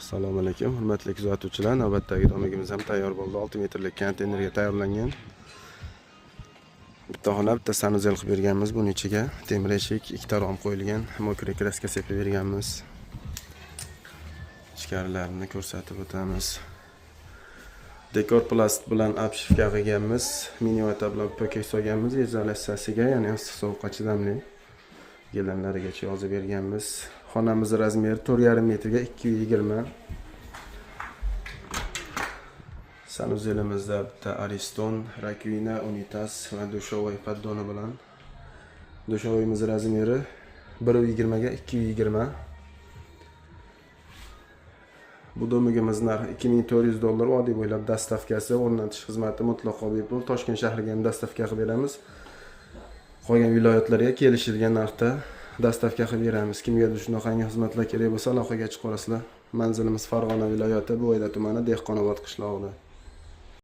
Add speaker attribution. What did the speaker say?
Speaker 1: Assalomu alaykum, hurmatli kuzatuvchilar. Navbatdagi domigimiz ham tayyor bo'ldi. 6 metrlik konteynerga tayyorlangan. Bitta xona, bitta sanuzel qilib berganmiz. Buning ichiga temir eshik, ikkita rom qo'yilgan, mokre kraska sepib berganmiz. Ichkarilarini ko'rsatib o'tamiz. Dekor plast bilan obshivka qilganmiz. Mini vata bilan po'kak solganmiz. Izolyatsiyasiga, ya'ni issiq sovuqqa chidamli gelanlarigacha yozib berganmiz. Xonamiz razmeri 4,5 metrga 220. Sanuzelimizda bitta Ariston, rakvina, unitaz va dushovoy poddoni bilan. Dushovoyimiz razmeri 1,20 ga 2,20. Bu domigimiz narxi $2400. Vodiy bo'ylab dastavkasi, o'rnatish xizmati mutlaqo bepul. Toshkent shahriga ham dastavka qilib beramiz. Qolgan viloyatlarga kelishilgan narxda dastavka qilib beramiz. Kimgadir shunaqangi xizmatlar kerak bo'lsa, aloqaga chiqib qolasizlar. Manzilimiz Farg'ona viloyati, Bo'yda tumani, Dehqonobod qishlog'ida.